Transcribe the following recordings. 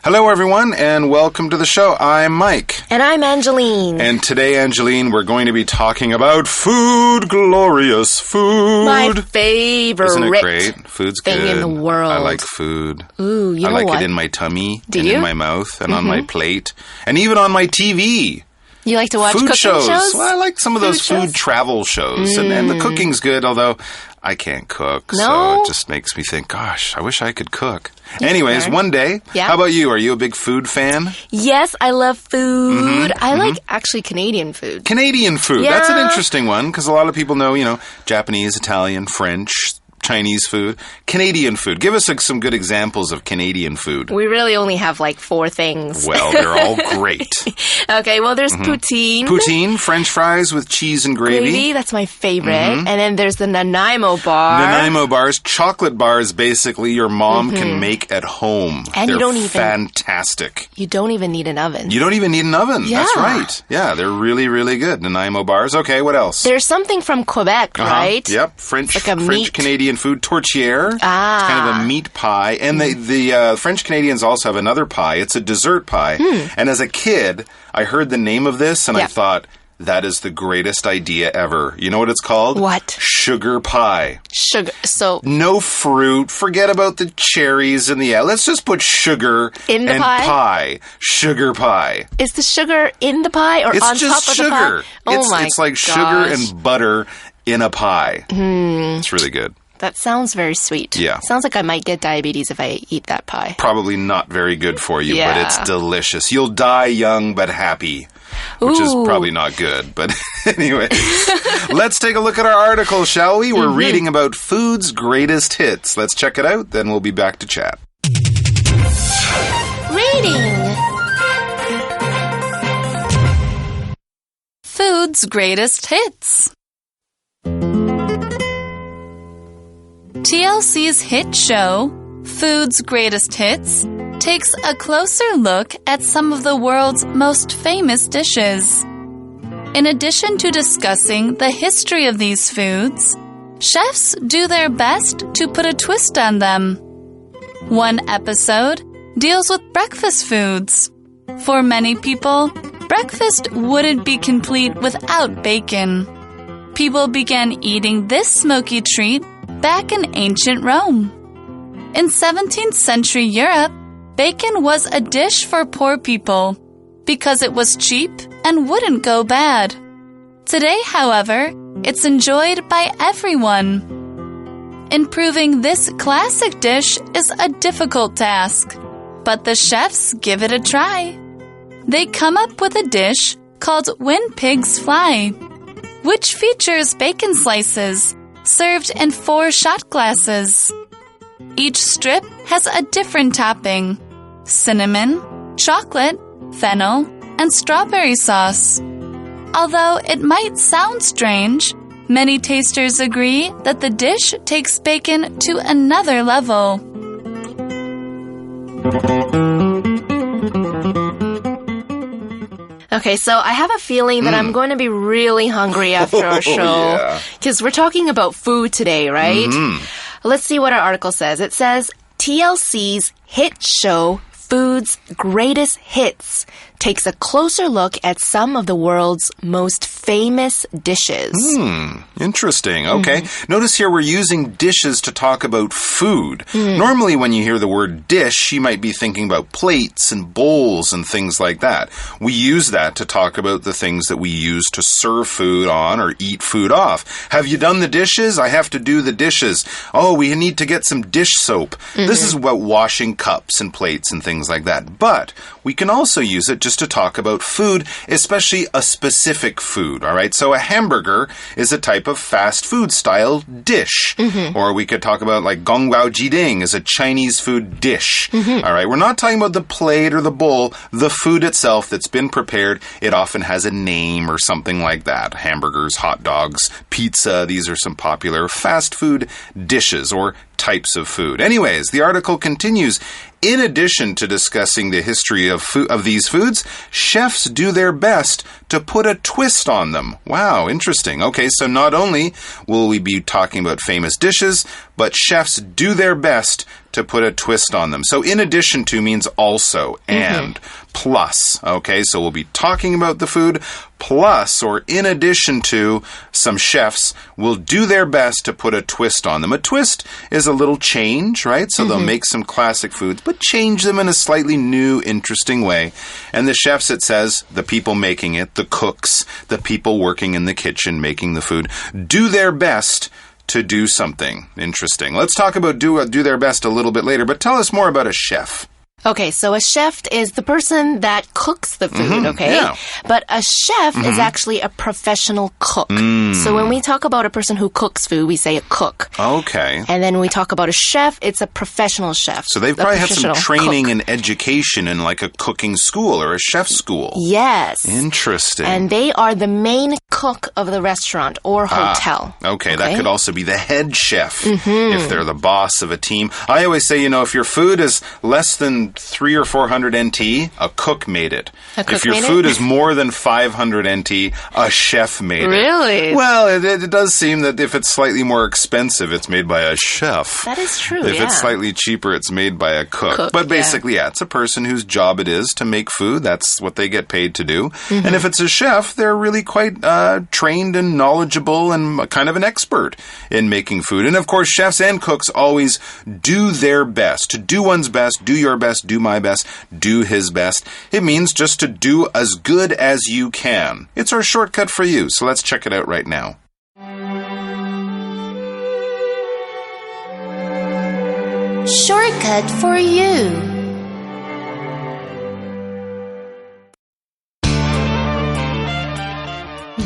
Hello, everyone, and welcome to the show. I'm Mike. And I'm Angeline. And today, Angeline, we're going to be talking about food, glorious food. My favorite Isn't it great? Food's thing good. in the world. I like food. Ooh, you know what? I like what? it in my tummy, Do and you? in my mouth, and on my plate, and even on my TV. You like to watch food cooking shows? Well, I like some of those food travel shows, and the cooking's good, although I can't cook, so it just makes me think, gosh, I wish I could cook. Anyways, one day. Yeah. How about you? Are you a big food fan? Yes, I love food. I like actually Canadian food. Canadian food. Yeah. That's an interesting one because a lot of people know, Japanese, Italian, French, Chinese food. Canadian food. Give us some good examples of Canadian food. We really only have like 4 things. Well, they're all great. Okay, well, there's poutine. Poutine, French fries with cheese and gravy. That's my favorite. And then there's the Nanaimo bar. Nanaimo bars, chocolate bars, basically your mom can make at home. And they're you don't even... fantastic. You don't even need an oven. You don't even need an oven. Yeah. That's right. Yeah, they're really, really good. Nanaimo bars. Okay, what else? There's something from Quebec, right? Yep, French meat. Canadian food, tourtière. It's kind of a meat pie. And the French Canadians also have another pie. It's a dessert pie. And as a kid, I heard the name of this and I thought, that is the greatest idea ever. You know what it's called? What? Sugar pie. Sugar. So no fruit. Forget about the cherries and let's just put sugar in the pie. Sugar pie. Is the sugar in the pie or it's on just top sugar. of the pie? Oh my It's like sugar and butter in a pie. It's really good. That sounds very sweet. Yeah. Sounds like I might get diabetes if I eat that pie. Probably not very good for you, but it's delicious. You'll die young but happy, which is probably not good. But anyway, let's take a look at our article, shall we? We're reading about food's greatest hits. Let's check it out, then we'll be back to chat. Reading. Food's greatest hits. TLC's hit show, Food's Greatest Hits, takes a closer look at some of the world's most famous dishes. In addition to discussing the history of these foods, chefs do their best to put a twist on them. One episode deals with breakfast foods. For many people, breakfast wouldn't be complete without bacon. People began eating this smoky treat back in ancient Rome. In 17th century Europe, bacon was a dish for poor people because it was cheap and wouldn't go bad. Today, however, it's enjoyed by everyone. Improving this classic dish is a difficult task, but the chefs give it a try. They come up with a dish called When Pigs Fly, which features bacon slices served in 4 shot glasses. Each strip has a different topping: cinnamon, chocolate, fennel, and strawberry sauce. Although it might sound strange, many tasters agree that the dish takes bacon to another level. Okay, so I have a feeling that I'm going to be really hungry after our show. Because we're talking about food today, right? Let's see what our article says. It says, TLC's hit show, Food's Greatest Hits, takes a closer look at some of the world's most famous dishes. Interesting. Okay. Notice here we're using dishes to talk about food. Normally when you hear the word dish, you might be thinking about plates and bowls and things like that. We use that to talk about the things that we use to serve food on or eat food off. Have you done the dishes? I have to do the dishes. Oh, we need to get some dish soap. This is about washing cups and plates and things like that. But we can also use it just to talk about food, especially a specific food, all right? So a hamburger is a type of fast food style dish. Or we could talk about like gongbao jiding is a Chinese food dish. All right, we're not talking about the plate or the bowl, the food itself that's been prepared. It often has a name or something like that. Hamburgers, hot dogs, pizza, these are some popular fast food dishes or types of food. Anyways, the article continues. In addition to discussing the history of these foods, chefs do their best to put a twist on them. Wow, interesting. Okay, so not only will we be talking about famous dishes, but chefs do their best to put a twist on them. So in addition to means also and plus. Okay, so we'll be talking about the food plus or in addition to some chefs will do their best to put a twist on them. A twist is a little change, right? So they'll make some classic foods, but change them in a slightly new, interesting way. And the chefs, it says, the people making it, the cooks, the people working in the kitchen making the food, do their best to do something interesting. Let's talk about do their best a little bit later, but tell us more about a chef. Okay, so a chef is the person that cooks the food, okay? Yeah. But a chef is actually a professional cook. So when we talk about a person who cooks food, we say a cook. Okay. And then when we talk about a chef, it's a professional chef. So they've probably had some training and education in like a cooking school or a chef school. Yes. Interesting. And they are the main cook of the restaurant or hotel. Okay, that could also be the head chef if they're the boss of a team. I always say, if your food is less than 300 or 400 NT, a cook made it. If your food is more than 500 NT, a chef made it. Really? Well, it does seem that if it's slightly more expensive, it's made by a chef. That is true, If it's slightly cheaper, it's made by a cook. But basically, it's a person whose job it is to make food. That's what they get paid to do. And if it's a chef, they're really quite trained and knowledgeable and kind of an expert in making food. And of course, chefs and cooks always do their best. To do one's best, do your best, do my best, do his best. It means just to do as good as you can. It's our shortcut for you, so let's check it out right now. Shortcut for you.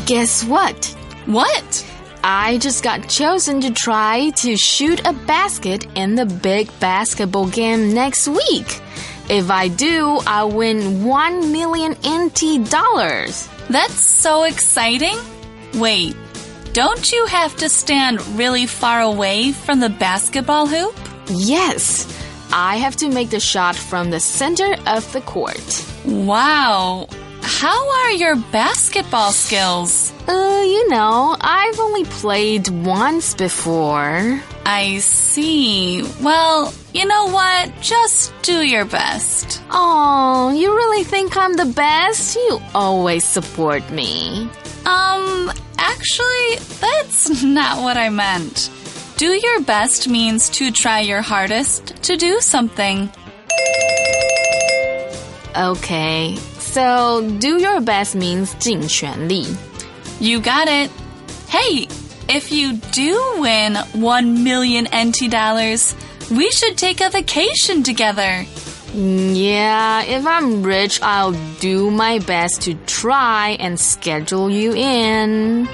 Guess what? What? I just got chosen to try to shoot a basket in the big basketball game next week. If I do, I'll win 1 million NT dollars. That's so exciting. Wait, don't you have to stand really far away from the basketball hoop? Yes, I have to make the shot from the center of the court. Wow. How are your basketball skills? I've only played once before. I see. Well, you know what? Just do your best. Oh, you really think I'm the best? You always support me. Actually, that's not what I meant. Do your best means to try your hardest to do something. Okay, so do your best means 尽全力. You got it. Hey, if you do win 1 million NT dollars, we should take a vacation together. Yeah, if I'm rich, I'll do my best to try and schedule you in.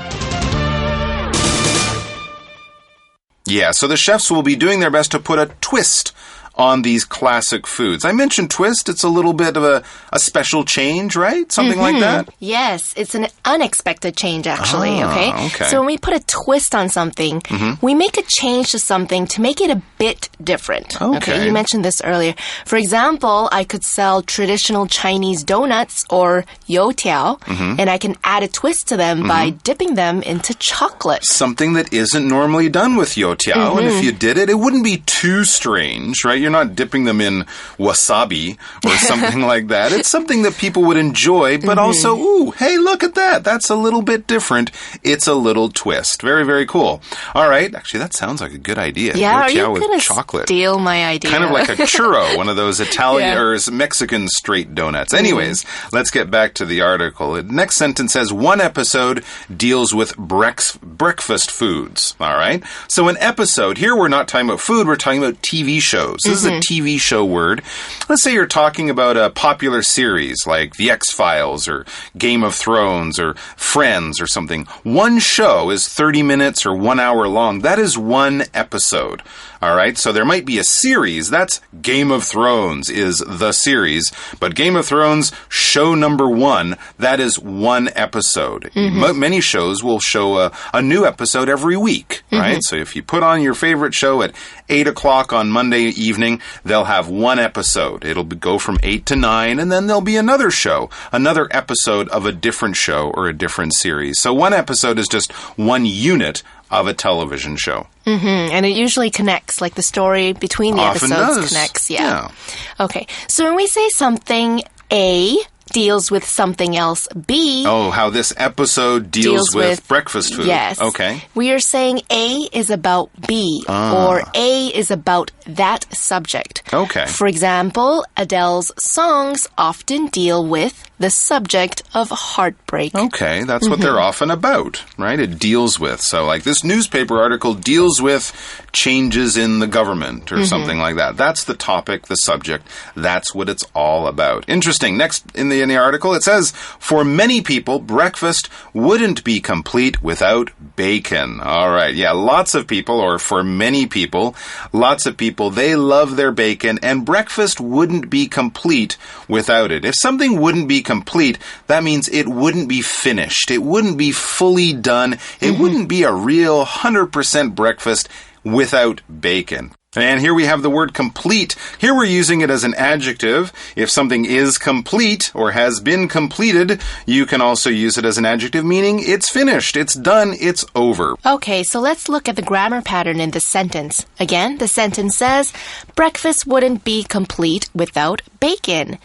Yeah, so the chefs will be doing their best to put a twist on these classic foods. I mentioned twist. It's a little bit of a special change, right? Something like that? Yes, it's an unexpected change, actually, okay? So when we put a twist on something, we make a change to something to make it a bit different. Okay, you mentioned this earlier. For example, I could sell traditional Chinese donuts or youtiao, and I can add a twist to them by dipping them into chocolate. Something that isn't normally done with youtiao, and if you did it, it wouldn't be too strange, right? You're not dipping them in wasabi or something like that. It's something that people would enjoy, but also, ooh, hey, look at that. That's a little bit different. It's a little twist. Very, very cool. All right. Actually, that sounds like a good idea. Yeah, are you with chocolate. Steal my idea? Kind of like a churro, one of those Italian or Mexican straight donuts. Anyways, let's get back to the article. The next sentence says, one episode deals with breakfast foods. All right. So an episode, here we're not talking about food, we're talking about TV shows. This is a TV show word. Let's say you're talking about a popular series like The X-Files or Game of Thrones or Friends or something. One show is 30 minutes or 1 hour long. That is one episode. All right, so there might be a series. That's Game of Thrones is the series. But Game of Thrones, show number 1, that is one episode. Many shows will show a new episode every week, right? So if you put on your favorite show at 8 o'clock on Monday evening, they'll have one episode. It'll go from 8 to 9, and then there'll be another show, another episode of a different show or a different series. So one episode is just one unit of a television show. And it usually connects, like the story between the Often episodes does. connects. Yeah. Okay. So when we say something A deals with something else B. Oh, how this episode deals with breakfast food. Yes. Okay. We are saying A is about B or A is about that subject. Okay. For example, Adele's songs often deal with the subject of heartbreak. Okay, that's what they're often about, right? It deals with. So like this newspaper article deals with changes in the government or something like that. That's the topic, the subject. That's what it's all about. Interesting. Next in the article, it says, for many people, breakfast wouldn't be complete without bacon. All right. Yeah, lots of people, or for many people, lots of people, they love their bacon, and breakfast wouldn't be complete without it. If something wouldn't be complete, that means it wouldn't be finished. It wouldn't be fully done. It wouldn't be a real 100% breakfast without bacon. And here we have the word complete. Here we're using it as an adjective. If something is complete or has been completed, you can also use it as an adjective, meaning it's finished, it's done, it's over. Okay, so let's look at the grammar pattern in this sentence. Again, the sentence says, breakfast wouldn't be complete without bacon.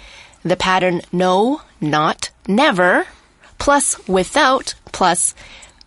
The pattern no, not, never, plus without, plus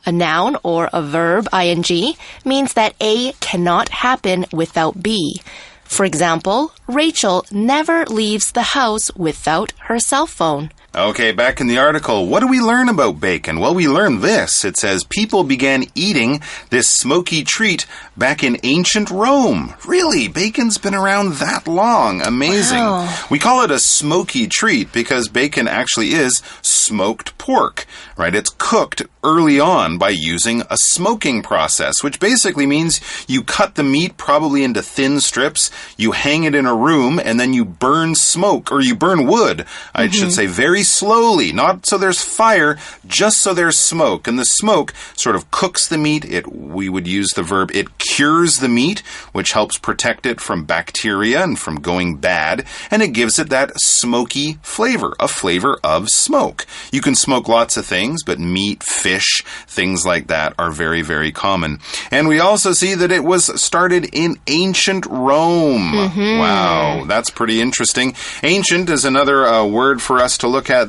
a noun or a verb, ing, means that A cannot happen without B. For example, Rachel never leaves the house without her cell phone. Okay, back in the article, what do we learn about bacon? Well, we learn this. It says people began eating this smoky treat back in ancient Rome. Really? Bacon's been around that long. Amazing. Wow. We call it a smoky treat because bacon actually is smoked pork, right? It's cooked early on by using a smoking process, which basically means you cut the meat probably into thin strips, you hang it in a room, and then you burn smoke, or you burn wood, I should say, very slowly, not so there's fire, just so there's smoke. And the smoke sort of cooks the meat. We would use the verb, it cures the meat, which helps protect it from bacteria and from going bad. And it gives it that smoky flavor, a flavor of smoke. You can smoke lots of things, but meat, fish, things like that are very, very common. And we also see that it was started in ancient Rome. Wow, that's pretty interesting. Ancient is another word for us to look at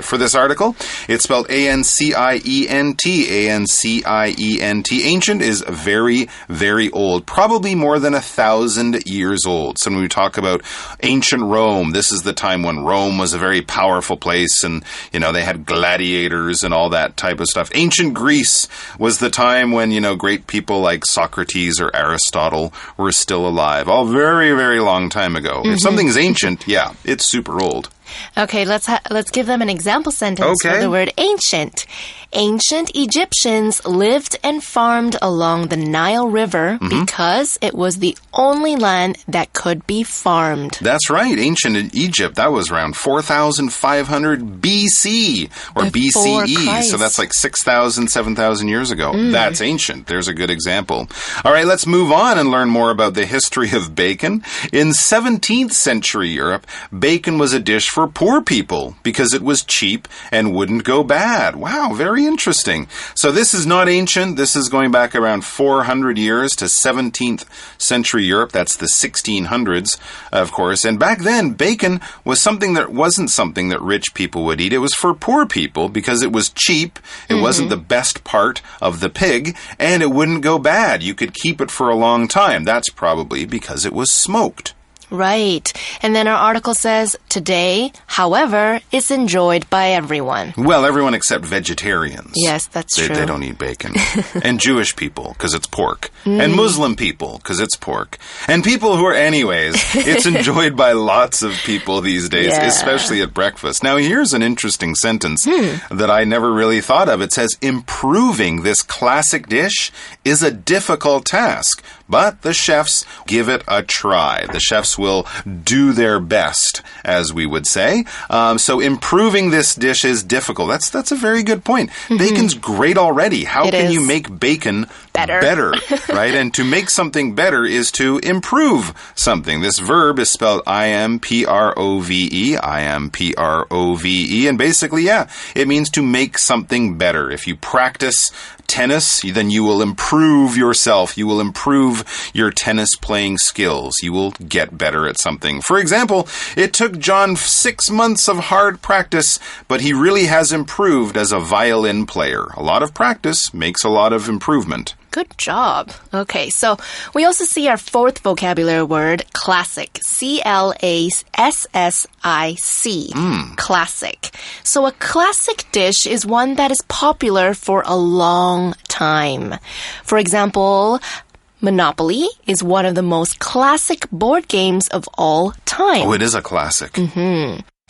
for this article. It's spelled A-N-C-I-E-N-T. A-N-C-I-E-N-T. Ancient is very, very old, probably more than 1,000 years old. So when we talk about ancient Rome, this is the time when Rome was a very powerful place, and they had gladiators and all that type of stuff. Ancient Greece was the time when great people like Socrates or Aristotle were still alive. All very, very long time ago. If something's ancient, yeah, it's super old. Okay, let's give them an example sentence for the word ancient. Ancient Egyptians lived and farmed along the Nile River because it was the only land that could be farmed. That's right. Ancient Egypt, that was around 4,500 BC or BCE. So that's like 6,000, 7,000 years ago. That's ancient. There's a good example. All right, let's move on and learn more about the history of bacon. In 17th century Europe, bacon was a dish for poor people because it was cheap and wouldn't go bad. Wow, very interesting. So this is not ancient. This is going back around 400 years to 17th century Europe. That's the 1600s, of course. And back then, bacon was something that wasn't something that rich people would eat. It was for poor people because it was cheap. It wasn't the best part of the pig, and it wouldn't go bad. You could keep it for a long time. That's probably because it was smoked. Right. And then our article says, today, however, it's enjoyed by everyone. Well, everyone except vegetarians. Yes, that's true. They don't eat bacon. And Jewish people, because it's pork. And Muslim people, because it's pork. And people who are anyways, it's enjoyed by lots of people these days, especially at breakfast. Now, here's an interesting sentence that I never really thought of. It says, improving this classic dish is a difficult task, but the chefs give it a try. The chefs will do their best, as we would say. So improving this dish is difficult. That's a very good point. Bacon's great already. How can you make bacon better. Better, right? And to make something better is to improve something. This verb is spelled I-M-P-R-O-V-E, I-M-P-R-O-V-E. And basically, yeah, it means to make something better. If you practice tennis, then you will improve yourself. You will improve your tennis playing skills. You will get better at something. For example, it took John 6 months of hard practice, but he really has improved as a violin player. A lot of practice makes a lot of improvement. Good job. Okay, so we also see our fourth vocabulary word, classic. C-L-A-S-S-I-C. Classic. So a classic dish is one that is popular for a long time. For example, Monopoly is one of the most classic board games of all time. Oh, it is a classic.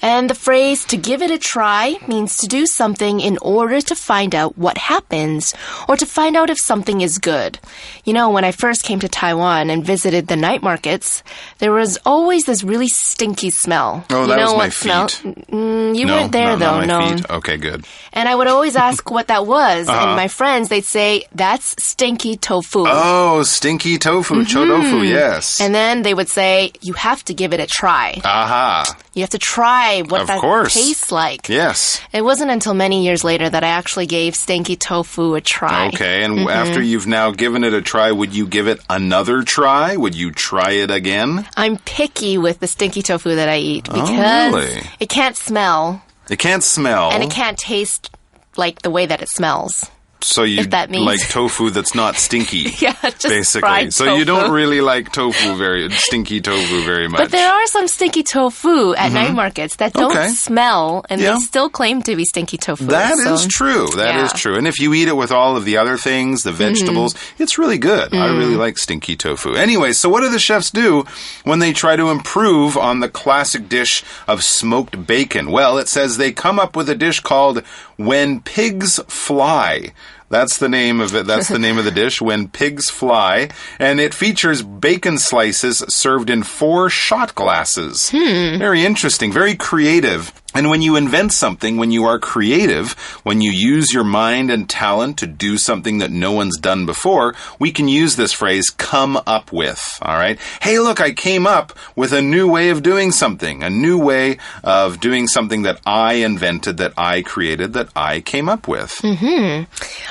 And the phrase to give it a try means to do something in order to find out what happens or to find out if something is good. You know, when I first came to Taiwan and visited the night markets, there was always this really stinky smell. Oh, that was my feet. You weren't there, though. Not my feet. Okay, good. And I would always ask what that was. And my friends, they'd say, that's stinky tofu. Oh, stinky tofu. Chodofu, yes. And then they would say, you have to give it a try. Aha. You have to try what that tastes like. Yes. It wasn't until many years later that I actually gave stinky tofu a try. Okay, and after you've now given it a try, would you give it another try? Would you try it again? I'm picky with the stinky tofu that I eat because it can't smell. It can't smell. And it can't taste like the way that it smells. So you that means. like tofu that's not stinky. Yeah, just basically. fried So tofu. you don't really like stinky tofu very much. But there are some stinky tofu at night markets that don't smell, and they still claim to be stinky tofu. That is true. That is true. And if you eat it with all of the other things, the vegetables, it's really good. I really like stinky tofu. Anyway, so what do the chefs do when they try to improve on the classic dish of smoked bacon? Well, it says they come up with a dish called When Pigs Fly. That's the name of it. That's the name of the dish, When Pigs Fly. And it features bacon slices served in 4 shot glasses. Very interesting, very creative. And when you invent something, when you are creative, when you use your mind and talent to do something that no one's done before, we can use this phrase, come up with, all right? Hey, look, I came up with a new way of doing something, a new way of doing something that I invented, that I created, that I came up with.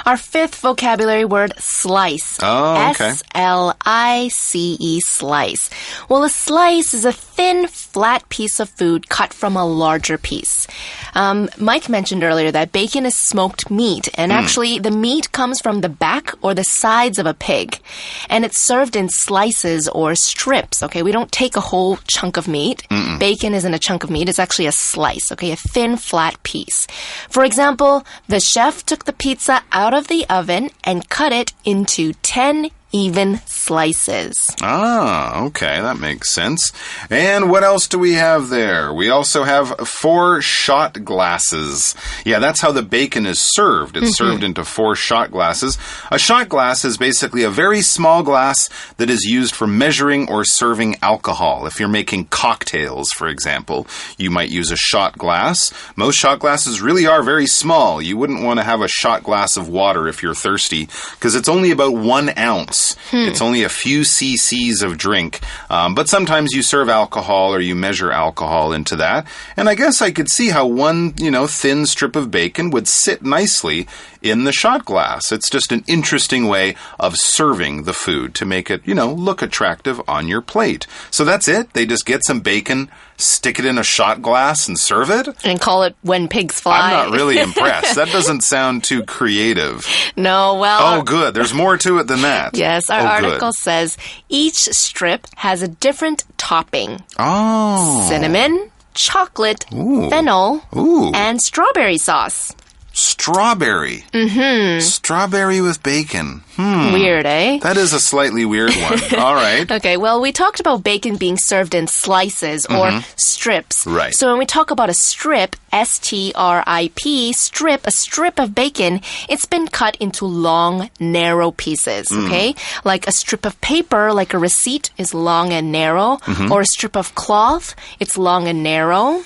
Our fifth vocabulary word, slice. Oh, okay. S-L-I-C-E, slice. Well, a slice is a thin, flat piece of food cut from a larger piece. Mike mentioned earlier that bacon is smoked meat, and actually the meat comes from the back or the sides of a pig, and it's served in slices or strips, okay? We don't take a whole chunk of meat. Bacon isn't a chunk of meat. It's actually a slice, okay? A thin, flat piece. For example, the chef took the pizza out of the oven and cut it into 10 even slices. Ah, okay, that makes sense. And what else do we have there? We also have 4 shot glasses. Yeah, that's how the bacon is served. It's served into 4 shot glasses. A shot glass is basically a very small glass that is used for measuring or serving alcohol. If you're making cocktails, for example, you might use a shot glass. Most shot glasses really are very small. You wouldn't want to have a shot glass of water if you're thirsty, because it's only about 1 ounce. It's only a few cc's of drink. But sometimes you serve alcohol or you measure alcohol into that. And I guess I could see how one, thin strip of bacon would sit nicely in the shot glass. It's just an interesting way of serving the food to make it, look attractive on your plate. So that's it. They just get some bacon, stick it in a shot glass and serve it? And call it When Pigs Fly. I'm not really impressed. That doesn't sound too creative. No, well... Oh, good. There's more to it than that. Yes, our article says each strip has a different topping. Oh. Cinnamon, chocolate, fennel, and strawberry sauce. Strawberry. Strawberry with bacon. Weird, eh? That is a slightly weird one. All right. Okay, well, we talked about bacon being served in slices or strips. Right. So when we talk about a strip, S-T-R-I-P, strip, a strip of bacon, it's been cut into long, narrow pieces, okay? Like a strip of paper, like a receipt, is long and narrow. Or a strip of cloth, it's long and narrow.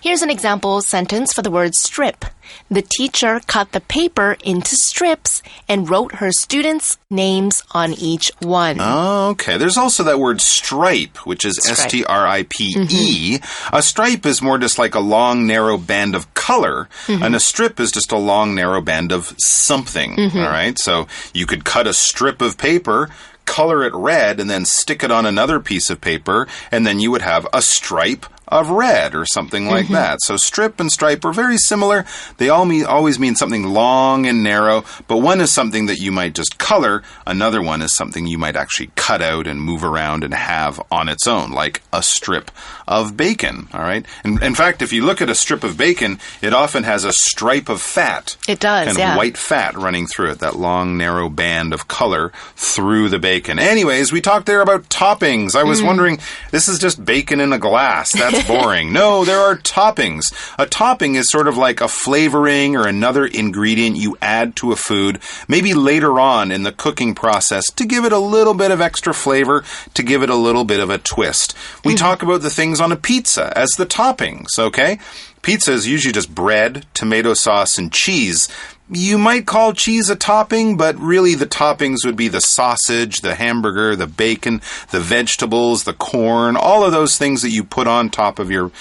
Here's an example sentence for the word strip. The teacher cut the paper into strips and wrote her students' names on each one. Oh, okay. There's also that word stripe, which is S-T-R-I-P-E. A stripe is more just like a long, narrow band of color, and a strip is just a long, narrow band of something. All right? So you could cut a strip of paper, color it red, and then stick it on another piece of paper, and then you would have a stripe of red or something like that. So strip and stripe are very similar. They always mean something long and narrow, but one is something that you might just color. Another one is something you might actually cut out and move around and have on its own, like a strip of bacon. All right? And in fact, if you look at a strip of bacon, it often has a stripe of fat. It does, kind of white fat running through it, that long, narrow band of color through the bacon. Anyways, we talked there about toppings. I was wondering, this is just bacon in a glass. That's boring. No, there are toppings. A topping is sort of like a flavoring or another ingredient you add to a food, maybe later on in the cooking process to give it a little bit of extra flavor, to give it a little bit of a twist. We talk about the things on a pizza as the toppings, okay? Pizza is usually just bread, tomato sauce, and cheese. You might call cheese a topping, but really the toppings would be the sausage, the hamburger, the bacon, the vegetables, the corn, all of those things that you put on top of your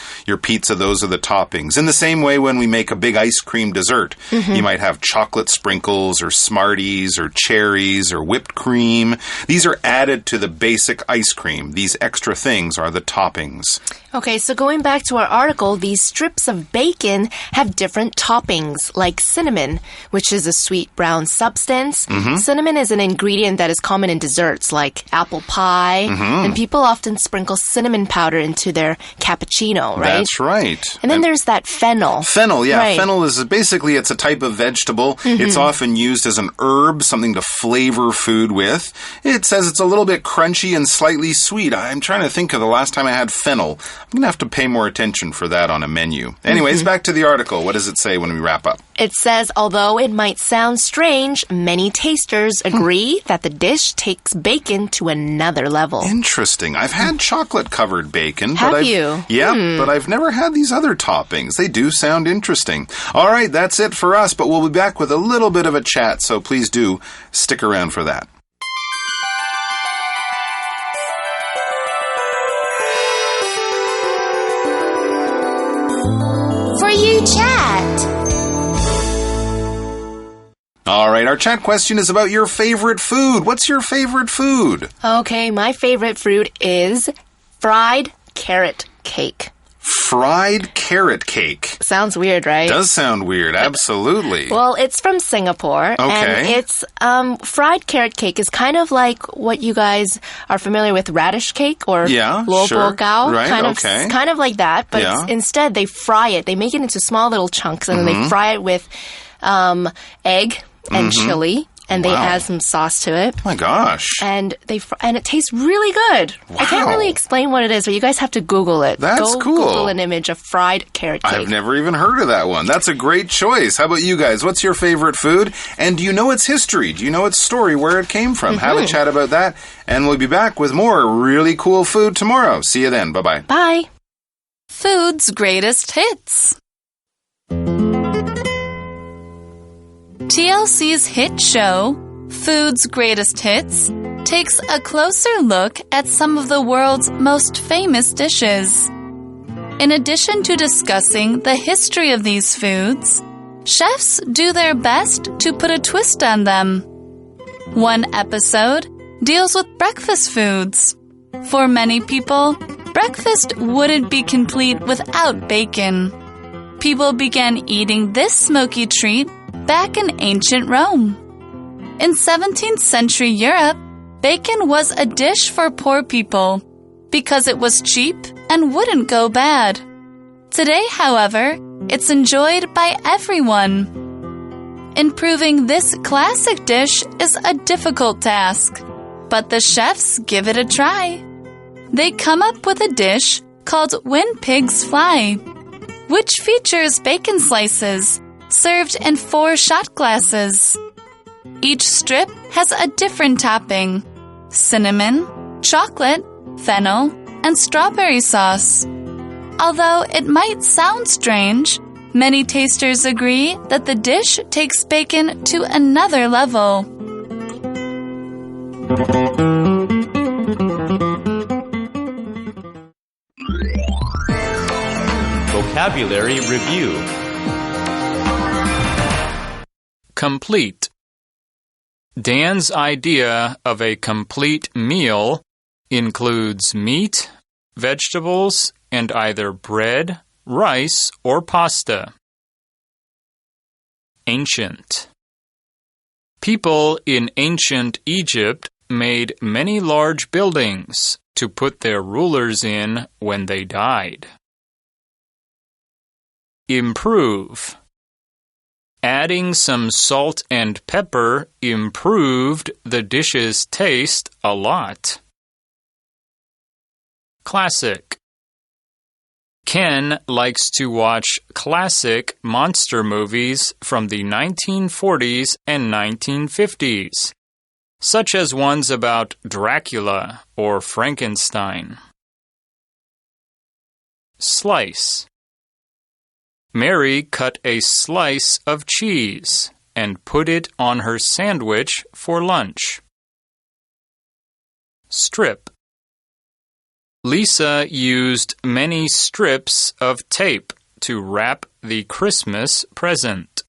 pizza, those are the toppings. In the same way, when we make a big ice cream dessert, you might have chocolate sprinkles or Smarties or cherries or whipped cream. These are added to the basic ice cream. These extra things are the toppings. Okay, so going back to our article, these strips of bacon have different toppings, like cinnamon, which is a sweet brown substance. Cinnamon is an ingredient that is common in desserts like apple pie, and people often sprinkle cinnamon powder into their cappuccino, right? That's right. And then there's that fennel. Fennel, yeah. Right. Fennel is basically, it's a type of vegetable. It's often used as an herb, something to flavor food with. It says it's a little bit crunchy and slightly sweet. I'm trying to think of the last time I had fennel. I'm going to have to pay more attention for that on a menu. Anyways, back to the article. What does it say when we wrap up? It says, although it might sound strange, many tasters agree that the dish takes bacon to another level. Interesting. I've had chocolate-covered bacon. Have you? Yeah, but I've never had these other toppings. They do sound interesting. All right, that's it for us, but we'll be back with a little bit of a chat, so please do stick around for that. For you chat. All right, our chat question is about your favorite food. What's your favorite food? Okay, my favorite food is fried carrot cake. Fried carrot cake. Sounds weird, right? Does sound weird, absolutely. Well, it's from Singapore. Okay. And it's fried carrot cake is kind of like what you guys are familiar with, radish cake or luo sure. gao. Right, kind of like that, but instead they fry it. They make it into small little chunks and then they fry it with egg and chili. And they add some sauce to it. Oh my gosh. And it tastes really good. Wow. I can't really explain what it is, but you guys have to Google it. That's Go cool. Google an image of fried carrot cake. I've never even heard of that one. That's a great choice. How about you guys? What's your favorite food? And do you know its history? Do you know its story, where it came from? Have a chat about that. And we'll be back with more really cool food tomorrow. See you then. Bye-bye. Bye. Food's greatest hits. TLC's hit show, Food's Greatest Hits, takes a closer look at some of the world's most famous dishes. In addition to discussing the history of these foods, chefs do their best to put a twist on them. One episode deals with breakfast foods. For many people, breakfast wouldn't be complete without bacon. People began eating this smoky treat back in ancient Rome. In 17th century Europe, bacon was a dish for poor people because it was cheap and wouldn't go bad. Today, however, it's enjoyed by everyone. Improving this classic dish is a difficult task, but the chefs give it a try. They come up with a dish called When Pigs Fly, which features bacon slices served in 4 shot glasses. Each strip has a different topping: cinnamon, chocolate, fennel, and strawberry sauce. Although it might sound strange, many tasters agree that the dish takes bacon to another level. Vocabulary Review. Complete. Dan's idea of a complete meal includes meat, vegetables, and either bread, rice, or pasta. Ancient. People in ancient Egypt made many large buildings to put their rulers in when they died. Improve. Adding some salt and pepper improved the dish's taste a lot. Classic. Ken likes to watch classic monster movies from the 1940s and 1950s, such as ones about Dracula or Frankenstein. Slice. Mary cut a slice of cheese and put it on her sandwich for lunch. Strip. Lisa used many strips of tape to wrap the Christmas present.